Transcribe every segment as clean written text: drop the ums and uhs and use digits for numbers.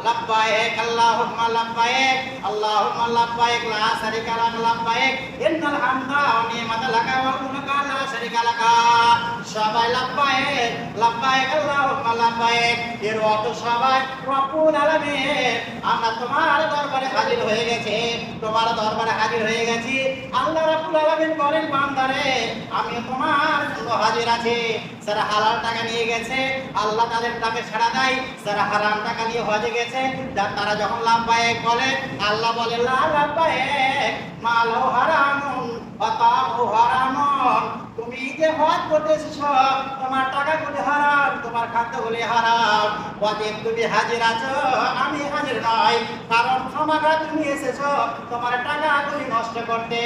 লাব্বাইক আল্লাহুম্মা লাব্বাইক আল্লাহুম্মা লাব্বাইক লা শারীকা লাক লাব্বাইক ইন্নাল হামদা ওয়া নি'মাতা লাকা ওয়াল মুলকা লা শারীকা লাকা। সবাই লাব্বাইক লাব্বাইক আল্লাহুম্মা লাব্বাইক এর অর্থ সবাই রব্বুল আলামিন আমরা তোমার দরবারে হাজির হয়ে গেছি, তোমার দরবারে হাজির হয়ে গেছি। আল্লাহ রাব্বুল আলামিন বলেন বান্দারে আমি তোমার জন্য হাজির আছি। যারা হালাল টাকা নিয়ে গেছে আল্লাহ তাদের ডাকে সাড়া দেয়, যারা হারাম টাকা নিয়ে হজে গেছে তারা যখন লাব্বাইক বলে আল্লাহ বলে লা লাব্বাইক মালু হারামুন ওয়া তাউ হারামুন। তুমি যে হজ করতে এসেছো তোমার টাকাগুলি হারাম, তোমার খাদ্যগুলি হারাম। অতএব তুমি হাজির আছো, আমি হাজির নই, কারণ ক্ষমাটা তুমি এসেছো তোমার টাকাগুলি নষ্ট করতে।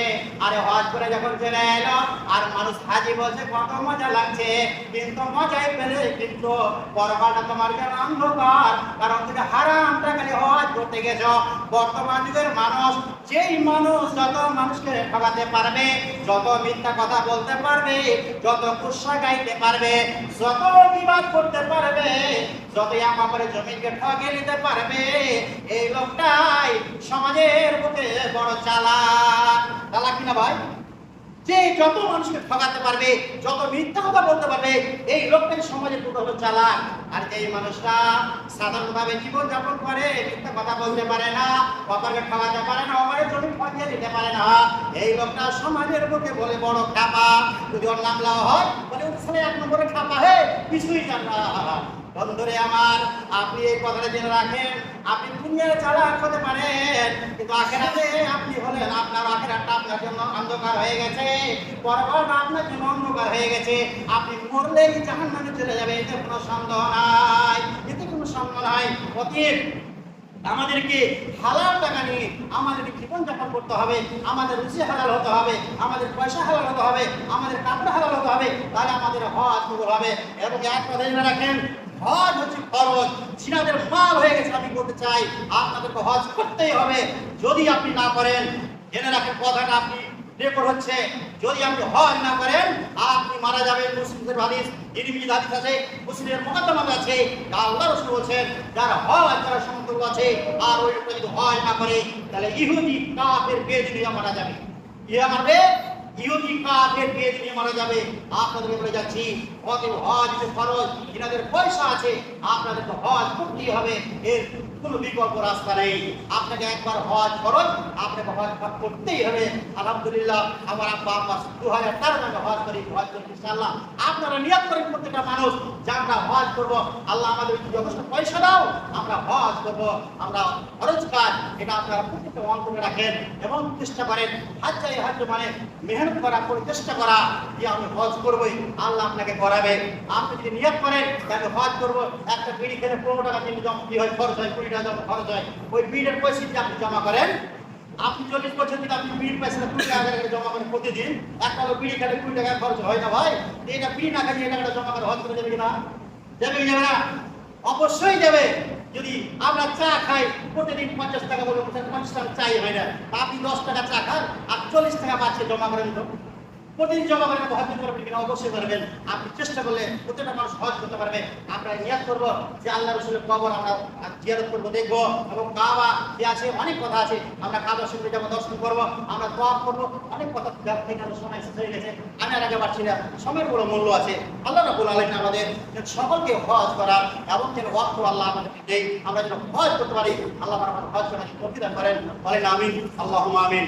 আরে হজ করে যখন চলে এলো আর মানুষ হাজি বলছে কত মজা লাগছে, কিন্তু মজাই পেলে কিন্তু পরকালটা তোমার জন্য অন্ধকার, কারণ তুমি হারাম টাকা নিয়ে হজ করতে গেছো। বর্তমান যুগের মানুষ যেই মানুষ যত মানুষকে ঠকাতে পারবে, যত মিথ্যা কথা বলতে পারবে, যত কুৎসা গাইতে পারবে, যত বিবাদ করতে পারবে, যত একেবারে জমিকে ঠকে নিতে পারবে, এই লোকটাই সমাজের বুকে বড় চালাক। চালাক কিনা ভাই? যে যত মানুষকে ঠকাতে পারবে, যত মিথ্যা কথা বলতে পারবে, এই লোকটাকে সমাজের বুকে হলো চালাক। আর এই মানুষটা সাধারণভাবে জীবন যাপন করে, মিথ্যা কথা বলতে পারে না, অপরকে ঠকাতে পারে না, অপরের জমি ফজিয়ে দিতে পারে না, এই লোকটা সমাজের বুকে বলে বড় খাপা। যদি ওর নাম লাও হয় বলে ওর এক নম্বরে খাপা, হে কিছুই জান না। বন্ধুরে আমার, আপনি এই কথাটা জেনে রাখেন, আপনি দুনিয়ায় চালাক হতে পারেন, কিন্তু আখিরাতে আপনি হলেন, আপনার আখিরাতটা আপনার জন্য অন্ধকার হয়ে গেছে, পরকালটা আপনার জন্য অন্ধকার হয়ে গেছে। আপনি মরলেই জাহান্নামে চলে যাবে, এতে কোনো সন্দেহ নাই, এতে কোনো সন্দেহ নাই। অতএব আমাদেরকে হালাল টাকা নিয়ে আমাদের জীবনযাপন করতে হবে, আমাদের রুচি হালাল হতে হবে, আমাদের পয়সা হালাল হতে হবে, আমাদের কাপড় হালাল হতে হবে, তাহলে আমাদের হজ কবুল হবে। এবং এক কথা জেনে রাখেন, হজ হচ্ছে ফরজ। জিনাদের মাল হয়ে গেছে, আমি বলতে চাই আপনাদেরকে হজ করতেই হবে। যদি আপনি না করেন, জেনে রাখেন কথাটা আপনি রেকর্ড হচ্ছে, যদি আপনি হজ না করেন আপনি মারা যাবেন। মুসলিমদের হাদিস, নির্মিত হাদিস আছে, মুসলিমের মুকদ্দমা আছে, আল্লাহ রাসূল বলেছেন যারা হজ যারা সমতুল্য আছে আর ওই লোকটা যদি হজ না করে তাহলে ইহুদি কাফের বেদিনিয়া মারা যাবে। ইয়া মারবে, ইহুদি কাফের বেদিনিয়া মারা যাবে। আপনাদেরকে বলে যাচ্ছি অতএব হজ যে ফরজ, যাদের পয়সা আছে আপনাদেরকে হজ করতেই হবে, এর কোনো বিকল্প রাস্তা নেই। আপনাকে একবার হজ ফরজ, আপনাকে হজ করতেই হবে। আলহামদুলিল্লাহ আমার আব্বা আম্মা 2013 সালে হজ করি ইনশাআল্লাহ। আপনারা নিয়ত করেন প্রত্যেকটা মানুষ যে আমরা হজ করব, আল্লাহ আমাদের যথেষ্ট পয়সা দাও, আমরা হজ করব, আমরা খরচ কাজ, এটা আপনারা প্রত্যেকটা অন্তরে রাখেন এবং চেষ্টা করেন। হজ মানে মেহনত করা, করে চেষ্টা করা যে আমি হজ করবই, আল্লাহ আপনাকে করাবে। আপনি যদি নিয়ত করেন তাহলে হজ করব, একটা বিড়ি খেলে 15 টাকা দিন জমা কি হয়, খরচ হয় 20 টাকা জমা খরচ হয়। ওই বিড়ির পয়সা যদি আপনি জমা করেন, আপনি 40 বছর যদি আপনি বিড়ির পয়সা 20 টাকা করে জমা করেন প্রতিদিন, একটা বিড়ি খেলে 20 টাকা খরচ হয় না ভাই? এটা বিড়ি না খালি টাকাটা জমা করে হজ করে দেবে কিনা? যাবে কি যাবে না? অবশ্যই যাবে। যদি আমরা চা খাই প্রতিদিন 50 টাকা বলে 50 টাকা চাই হয় না, আপনি 10 টাকা চা খান আর 40 টাকা বাঁচে জমা করেন, তো প্রতিদিন জমা করেন, হজ করবেন কিনা? অবশ্যই করবেন। আপনি চেষ্টা করলে প্রত্যেকটা মানুষ হজ করতে পারবে। আমরা নিয়ত করবো যে আল্লাহ রাসূলের কবর আমরা জিয়ারত করবো, দেখবো, এবং কাবা যে আছে অনেক কথা আছে, আমরা কাবা শরীফে যাবো, দর্শন করবো, আমরা দোয়া করবো, অনেক কথা সময় শেষ হয়ে গেছে, আমি আর আগে পারছি না, সময়ের বড় মূল্য আছে। আল্লাহ রাব্বুল আলামিন আমাদের সকলকে হজ করার এবং যেন অর্থ আল্লাহ আমাদেরকে দেয়, আমরা যেন হজ করতে পারি, আল্লাহ আমাদের হজ করার তৌফিক দান করেন। বলেন আমিন, আল্লাহুম্মা আমিন।